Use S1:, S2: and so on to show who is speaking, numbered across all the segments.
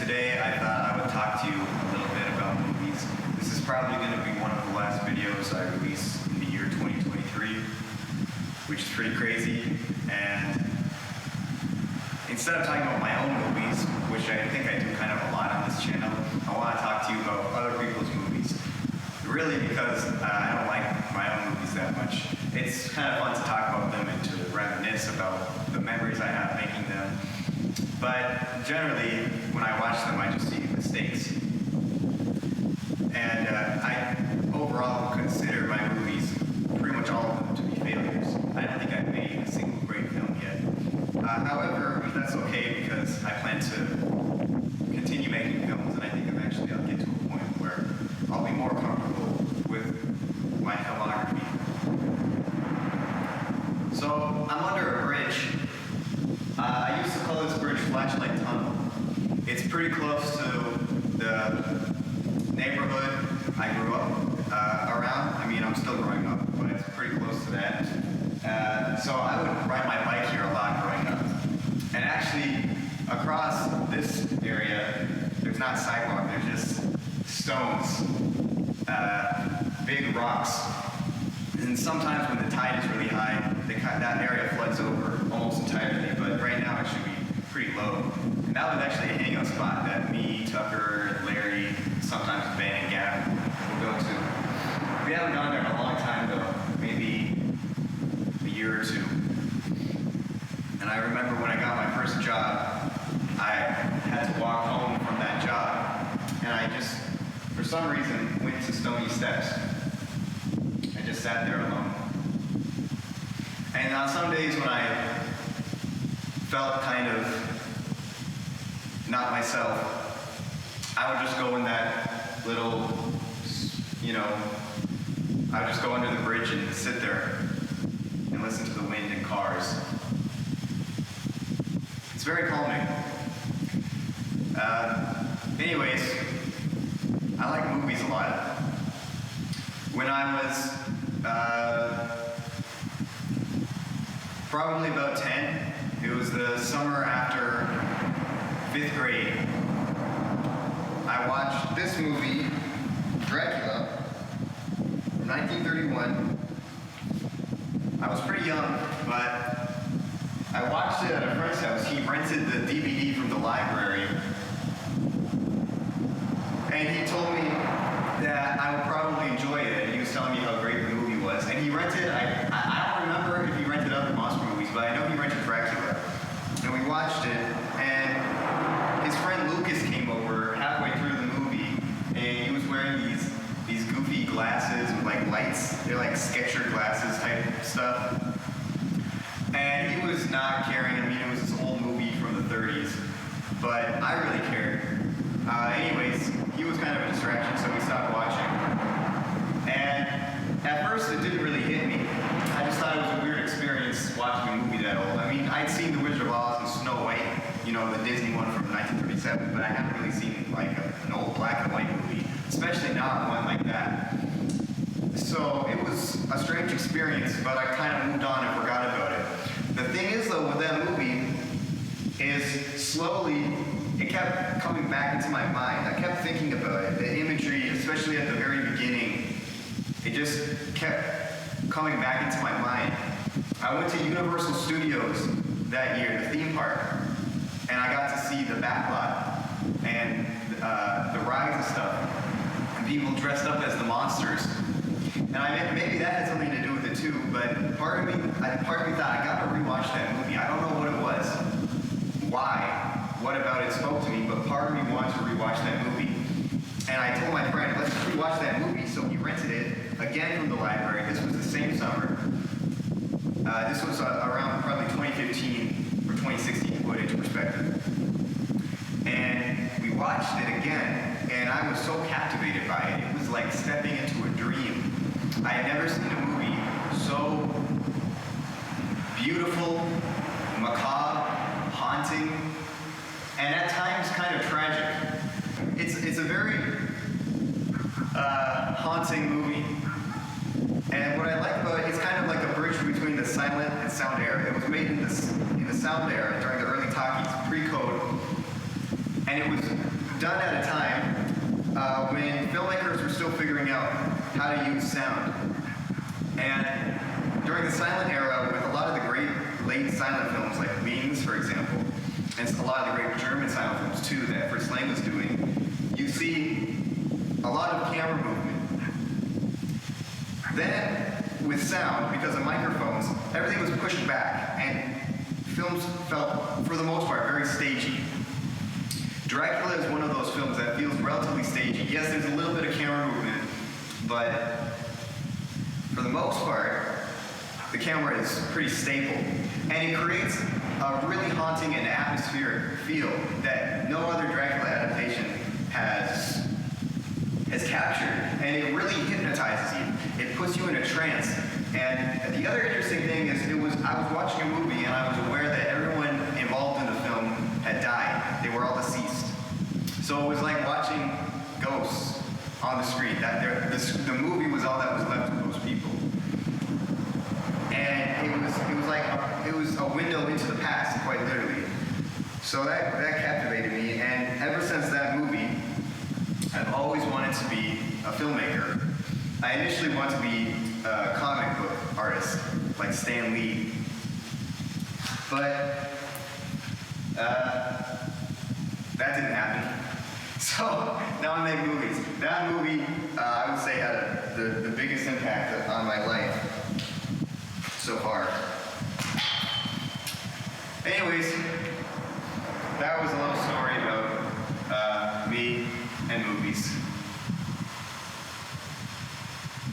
S1: today I thought I would talk to you a little bit about movies. This is probably going to be one of the last videos I release in the year 2023, which is pretty crazy. And instead of talking about my own movies, which I think I do kind of a lot on this channel, I want to talk to you about other people's movies. Really because I don't like my own movies that much. It's kind of fun to talk about them and to reminisce about the memories I have making them. But generally, when I watch them, I just see mistakes. And I overall consider my movies, pretty much all of them, to be failures. I don't think I've made a single great film yet. However, that's okay because I plan to continue making films, and I think eventually I'll get to a point where I'll be more comfortable with my filmography. So, I'm under a bridge. I used to call this bridge Flashlight Tunnel. It's pretty close to the neighborhood I grew up around. I mean, I'm still growing up, but it's pretty close to that. So I would ride my bike here a lot growing up. And actually, across this area, there's not sidewalk, there's just stones, big rocks. And sometimes when the tide is really high, that area floods over almost entirely, but right now it should be pretty low. And that was actually a hangout spot that me, Tucker, Larry, sometimes Ben and Gavin will go to. We haven't gone there in a long time though, maybe a year or two. And I remember when I got my first job, I had to walk home from that job, and I just, for some reason, went to Stony Steps. I just sat there alone. And on some days when I felt kind of not myself, I would just go in that little, I would just go under the bridge and sit there and listen to the wind and cars. It's very calming. Anyways, I like movies a lot. When I was probably about 10, it was the summer after 5th grade. I watched this movie, Dracula, from 1931. I was pretty young, but I watched it at a friend's house. He rented the DVD from the library, and he told me that I would probably enjoy it, and he was telling me how great the movie was. And he rented, I don't remember if he rented other monster movies, but I know he rented Dracula. And we watched it, and his friend Lucas came over halfway through the movie, and he was wearing these goofy glasses with like lights. They're like Sketcher glasses type stuff. And he was not caring. I mean, it was this old movie from the 30s, but I really cared. Anyways, he was kind of a distraction, so we stopped watching. And at first, it didn't really hit me. I just thought it was a weird experience watching a movie that old. I mean, I'd seen The Wizard of Oz and Snow White, the Disney one from 1937, but I haven't really seen like an old black and white movie, especially not one like that. So it was a strange experience, but I kind of moved on and forgot about it. The thing is, though, with that movie, is slowly, it kept coming back into my mind. I kept thinking about it. The imagery, especially at the very beginning, it just kept coming back into my mind. I went to Universal Studios that year, the theme park, and I got to see the back lot and the rides and stuff, and people dressed up as the monsters. And maybe that had something to do with it too, but part of me thought, I gotta rewatch that movie. I don't know what it was, why, what about it spoke to me, but part of me wanted to rewatch that movie. And I told my friend, let's just rewatch that movie, so we rented it again from the library. This was the same summer. This was around probably 2015 or 2016 to put it into perspective. And we watched it again, and I was so captivated by it. It was like stepping into a dream. I had never seen a movie so beautiful, macabre, haunting, and at times kind of tragic. It's a very haunting movie. And what I like about it, it's kind of like a bridge between the silent and sound era. It was made in the sound era during the early talkies, pre-code. And it was done at a time when filmmakers were still figuring out how to use sound. And during the silent era, with a lot of the great late silent films like Wings, for example, and a lot of the great German silent films too that Fritz Lang was doing, you see a lot of camera movement. Then, with sound, because of microphones, everything was pushed back, and films felt, for the most part, very stagey. Dracula is one of those films that feels relatively stagey. Yes, there's a little bit of camera movement, but for the most part, the camera is pretty stable. And it creates a really haunting and atmospheric feel that no other Dracula adaptation has captured. And it really hypnotizes you. It puts you in a trance. And the other interesting thing is I was watching a movie and I was aware that everyone involved in the film had died. They were all deceased. So it was like watching ghosts on the screen. The movie was all that was left of those people. And it was a window into the past, quite literally. So that captivated me, and ever since that movie, I've always wanted to be a filmmaker. I initially wanted to be a comic book artist, like Stan Lee. But that didn't happen. So now I make movies. That movie, I would say, had the biggest impact on my life so far. Anyways, that was a little story about me and movies.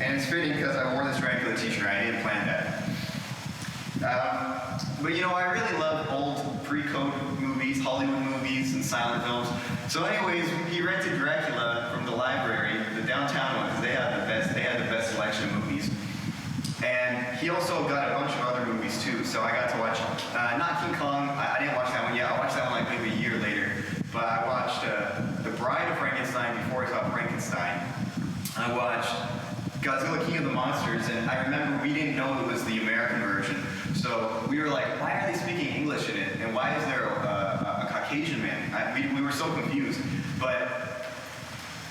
S1: And it's fitting because I wore this Dracula t-shirt. I didn't plan that. But you know, I really love old pre-code movies, Hollywood movies, and silent films. So anyways, he rented Dracula from the library, the downtown one, because they had the best selection of movies. And he also got a bunch of other movies too. So I got to watch, not King Kong, I didn't watch that one yet. I watched that one like maybe a year later. But I watched The Bride of Frankenstein before I saw Frankenstein. I watched Godzilla King of the Monsters, and I remember we didn't know it was the American version. So we were like, why are they speaking English in it? And why is there a Caucasian man? We were so confused. But,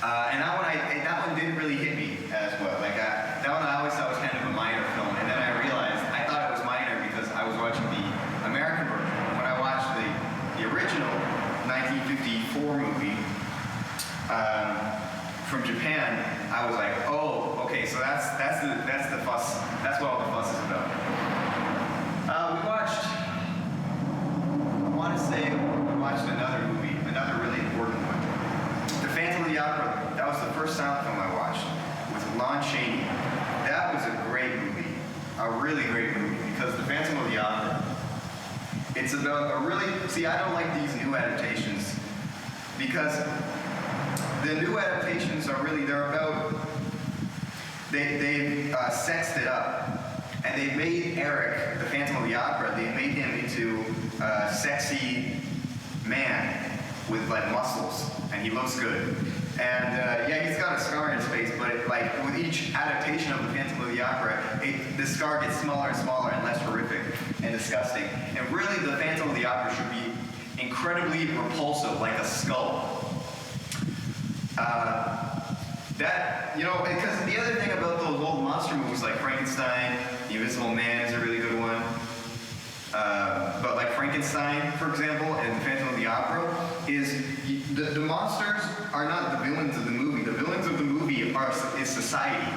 S1: and that one didn't really hit me as well. Like that one I always thought was kind of a minor film. And then I realized, I thought it was minor because I was watching the American version. When I watched the original 1954 movie from Japan, I was like, oh, okay, so that's the fuss. That's what all the fuss is about. We watched another movie, another really important one. The Phantom of the Opera. That was the first silent film I watched with Lon Chaney. That was a great movie, a really great movie, because The Phantom of the Opera, it's about I don't like these new adaptations because the new adaptations are really, they've sexed it up. And they made Eric, the Phantom of the Opera, they made him into a sexy man with like muscles, and he looks good. And yeah, he's got a scar in his face, but with each adaptation of the Phantom of the Opera, the scar gets smaller and smaller and less horrific and disgusting. And really, the Phantom of the Opera should be incredibly repulsive, like a skull. Because the other thing about those old monster movies like Frankenstein, The Invisible Man is a really good one. But like Frankenstein, for example, and The Phantom of the Opera, is the monsters are not the villains of the movie. The villains of the movie is society.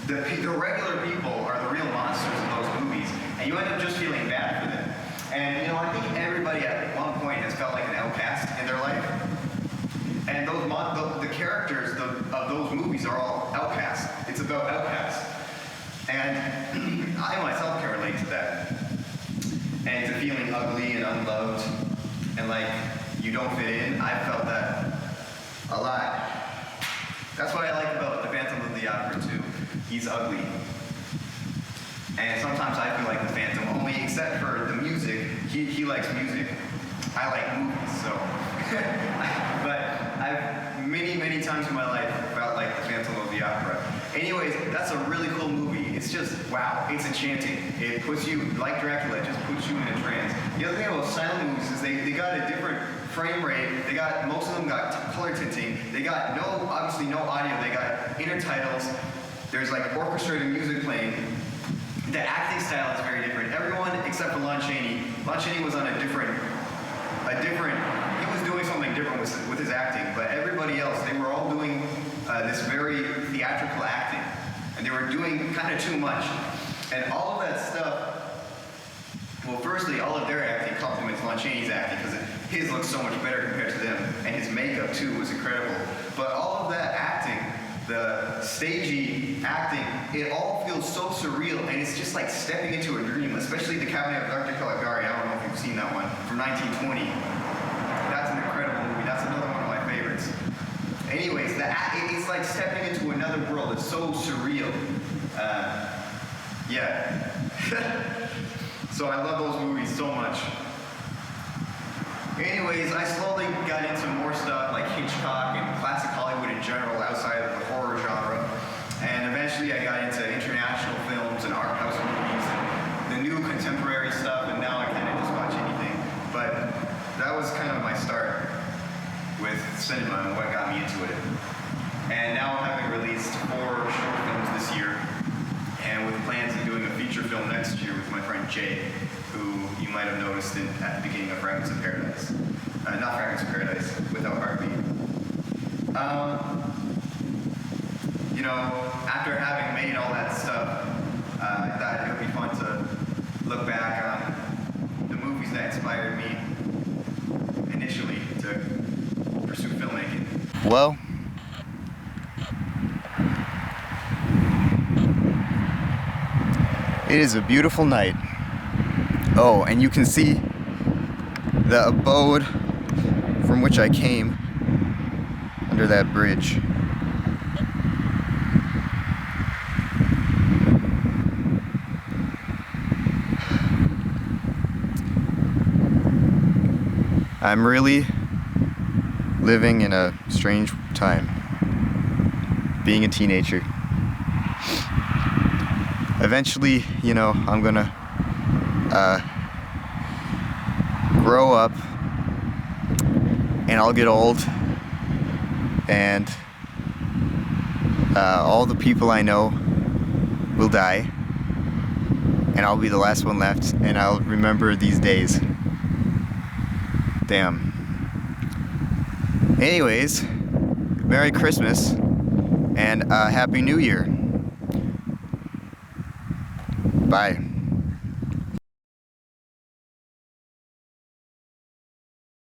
S1: The regular people are the real monsters of those movies, and you end up just feeling bad for them. And I think everybody at one point has felt like an outcast in their life. And the characters of those movies are all outcasts. It's about outcasts. And I myself can relate to that. And to feeling ugly and unloved and like you don't fit in. I felt that a lot. That's what I like about The Phantom of the Opera too. He's ugly. And sometimes I feel like the Phantom, only except for the music. He likes music. I like movies, so. But I've many times in my life felt like the Phantom of the Opera. Anyways, that's a really cool movie. It's just, wow, it's enchanting. It puts you, like Dracula, it just puts you in a trance. The other thing about silent movies is they got a different frame rate. Most of them got color tinting. They got obviously no audio. They got intertitles. There's like orchestrated music playing. The acting style is very different. Everyone except for Lon Chaney. Lon Chaney was on he was doing something different with his acting, but everybody else, they were all doing this very theatrical acting. And they were doing kind of too much. And all of that stuff, well, firstly, all of their acting complements Lon Chaney's acting because his looks so much better compared to them. And his makeup, too, was incredible. But all of that acting, the stagey acting, it all feels so surreal, and it's just like stepping into a dream, especially the Cabinet of Dr. Caligari. I don't know if you've seen that one, from 1920. That's an incredible movie. That's another one of my favorites. Anyways, it's like stepping into another world. It's so surreal. Yeah. So I love those movies so much. Anyways, I slowly got into more stuff like Hitchcock and classic Hollywood in general outside of the horror genre. And eventually I got into international films and art house movies and the new contemporary stuff, and now I kind of just watch anything. But that was kind of my start with cinema and what got me into it. And now I'm having released 4 short films this year, and with plans of doing a feature film next year with my friend Jay, who you might have noticed at the beginning of Fragments of Paradise. Not Fragments of Paradise, Without Heartbeat. You know, after having made all that stuff, I thought it would be fun to look back on the movies that inspired me initially to pursue filmmaking. Well, it is a beautiful night. Oh, and you can see the abode from which I came under that bridge. I'm really living in a strange time, being a teenager. Eventually, you know, I'm gonna grow up and I'll get old, and all the people I know will die, and I'll be the last one left, and I'll remember these days. Damn. Anyways, Merry Christmas and Happy New Year. Bye.